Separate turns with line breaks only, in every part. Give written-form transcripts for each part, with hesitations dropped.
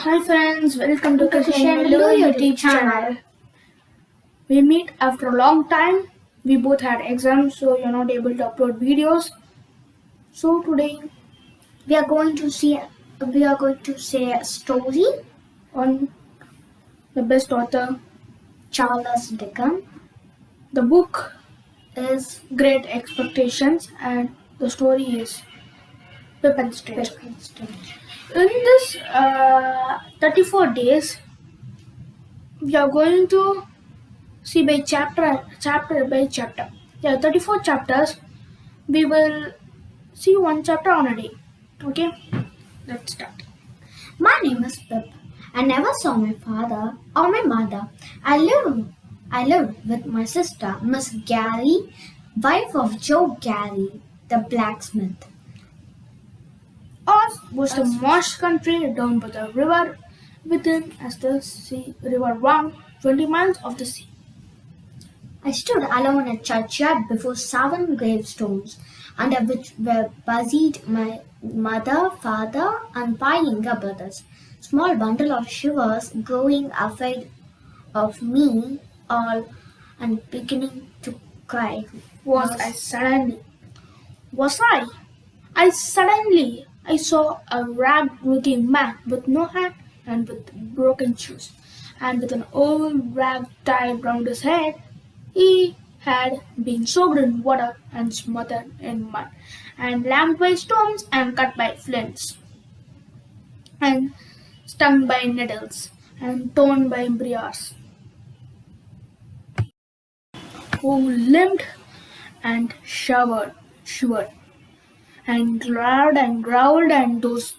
Hi friends, welcome to Kashan YouTube channel. We meet after a long time. We both had exams, so you're not able to upload videos. So today
we are going to say a story
on the best author,
Charles Dickens.
The book
is
Great Expectations, and the story is Pippin Strange. In this 34 days, we are going to see by chapter by chapter. There are 34 chapters. We will see one chapter on a day. Okay, let's start.
My name is Pip. I never saw my father or my mother. I lived with my sister, Miss Gary, wife of Joe Gary, the blacksmith.
Ours was the marsh country down by the river, within as the sea river wound 20 miles of the sea.
I stood alone in a churchyard before 7 gravestones, under which were buried my mother, father, and 5 younger brothers. Small bundle of shivers growing afraid of me all and beginning to cry.
I saw a ragged-looking man with no hat and with broken shoes, and with an old rag tied round his head. He had been soaked in water and smothered in mud, and lamed by stones and cut by flints, and stung by nettles, and torn by briars, who limped and shivered, and growled, and those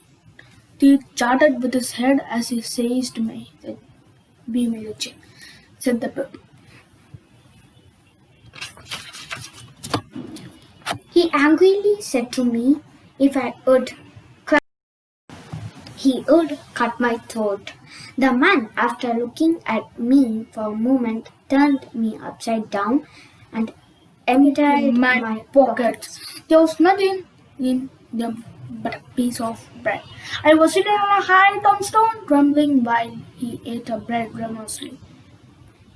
teeth chattered with his head as he seized me. "Be me the chin," said the Pip.
He angrily said to me if I would cry, he would cut my throat. The man, after looking at me for a moment, turned me upside down and emptied my pockets.
There was nothing in them but a piece of bread. I was sitting on a high tombstone, grumbling while he ate the bread ravenously.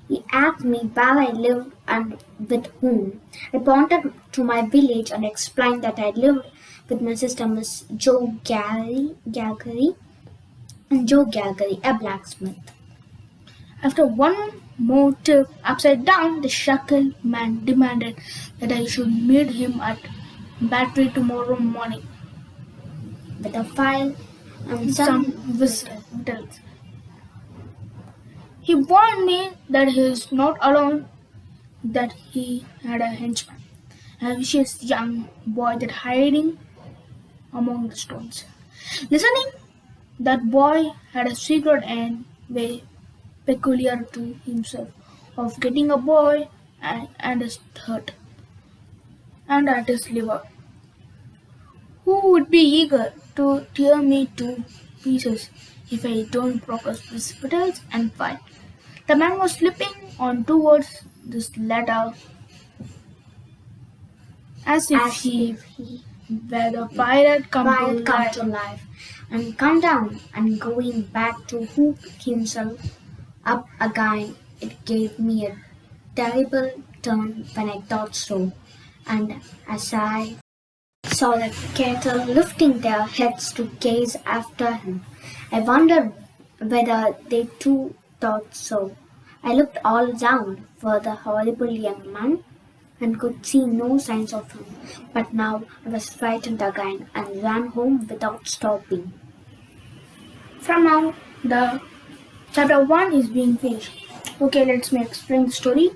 He asked me where I lived and with whom. I pointed to my village and explained that I lived with my sister, Miss Joe Gary, and Joe Gary, a blacksmith.
After one more tip upside down, the shackled man demanded that I should meet him at Battery tomorrow morning
with a file and
some victuals. He warned me that he is not alone, that he had a henchman, a vicious young boy that hiding among the stones. Listening, that boy had a secret and way peculiar to himself of getting a boy and his hurt and at his liver, who would be eager to tear me to pieces if I don't progress victuals and fight. The man was slipping on towards this ladder as if he were the pirate come to life,
and come down and going back to hook himself up again. It gave me a terrible turn when I thought so, and as I saw the cattle lifting their heads to gaze after him, I wondered whether they too thought so. I looked all round for the horrible young man and could see no signs of him, but now I was frightened again and ran home without stopping.
From now, the chapter 1 is being finished. Okay, let's explain the story.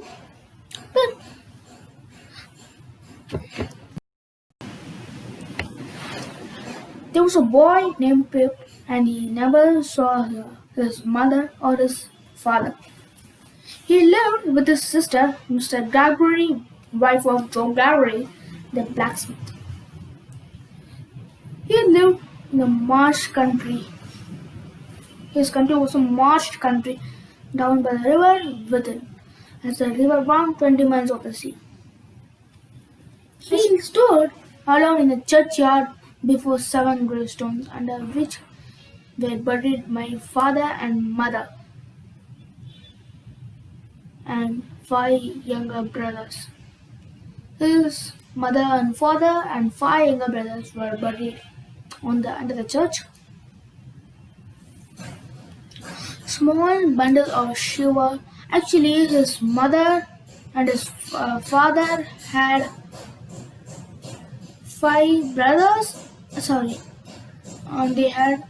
There was a boy named Pip, and he never saw his mother or his father. He lived with his sister, Mr. Gregory, wife of Joe Gary, the blacksmith. He lived in a marsh country. His country was a marsh country down by the river within, as the river wound 20 miles of the sea. He stood alone in the churchyard before 7 gravestones, under which were buried my father and mother and five younger brothers. His mother and father and five younger brothers were buried under the church. Small bundle of sugar. Actually, his mother and his father had five brothers. Sorry, they had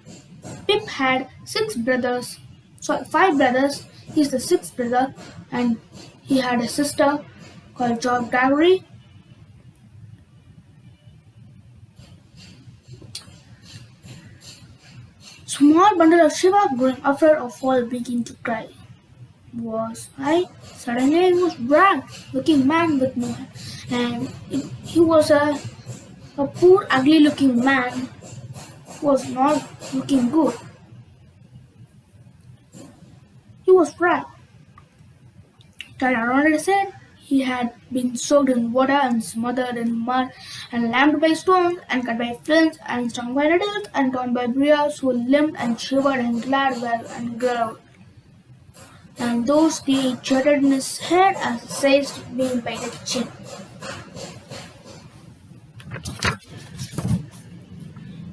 Pip had six brothers. Sorry, five brothers. He's the sixth brother, and he had a sister called Job Gregory. Small bundle of Shiva growing after a fall beginning to cry. Was I? Suddenly it was Brad, looking man with no hair. And he was a poor ugly looking man, was not looking good. He was Brad. Turned around and said he had been soaked in water and smothered in mud and lamed by stones and cut by flints and stung by nettles and torn by briars who limped and shivered and glared well and growled. And those teeth chattered in his head as he said being painted chin.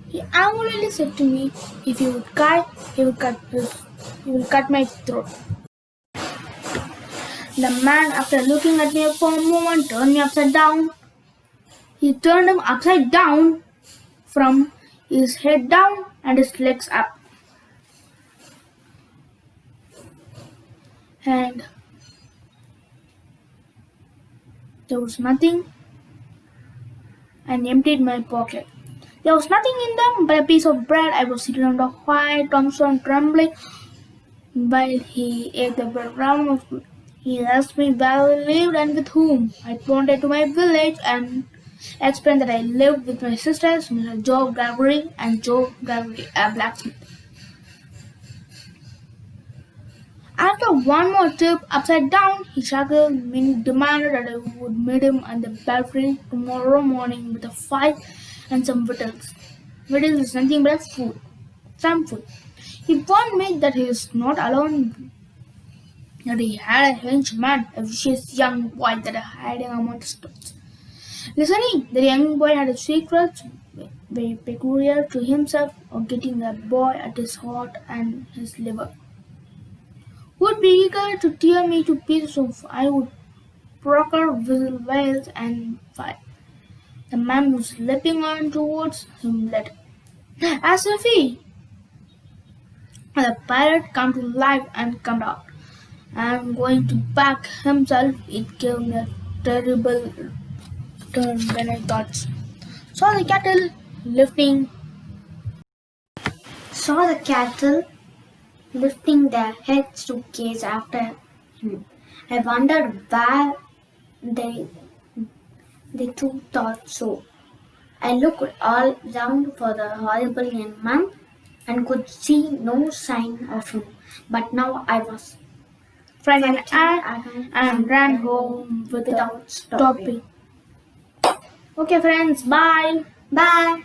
He angrily said to me, if he would cry, he would cut my throat. The man, after looking at me for a moment, turned me upside down. He turned him upside down from his head down and his legs up. And there was nothing, and emptied my pocket. There was nothing in them but a piece of bread. I was sitting on the white tombstone trembling while he ate the bread round of food. He asked me where I lived and with whom. I pointed to my village and explained that I lived with my sisters, Mr. Joe Gregory and Joe Gregory, a blacksmith. After one more trip upside down, he chuckled and demanded that I would meet him at the belfry tomorrow morning with a fight and some victuals. Victuals is nothing but food, some food. He warned me that he is not alone, that he had a henchman, a vicious young boy that is hiding among the stones. Listening, the young boy had a secret very peculiar to himself of getting a boy at his heart and his liver. Would be eager to tear me to pieces if I would procure whistle whales and fight. The man was leaping on towards him led, as if he, the pirate, come to life and come out. And going to back himself, it gave me a terrible turn when I thought saw the cattle lifting
Saw the cattle lifting their heads to gaze after him. I wondered where they, they too thought so. I looked all round for the horrible young man and could see no sign of him. But now I was
frightened
frightened
and ran home
without
without stopping.
stopping.
Okay, friends, bye.
Bye.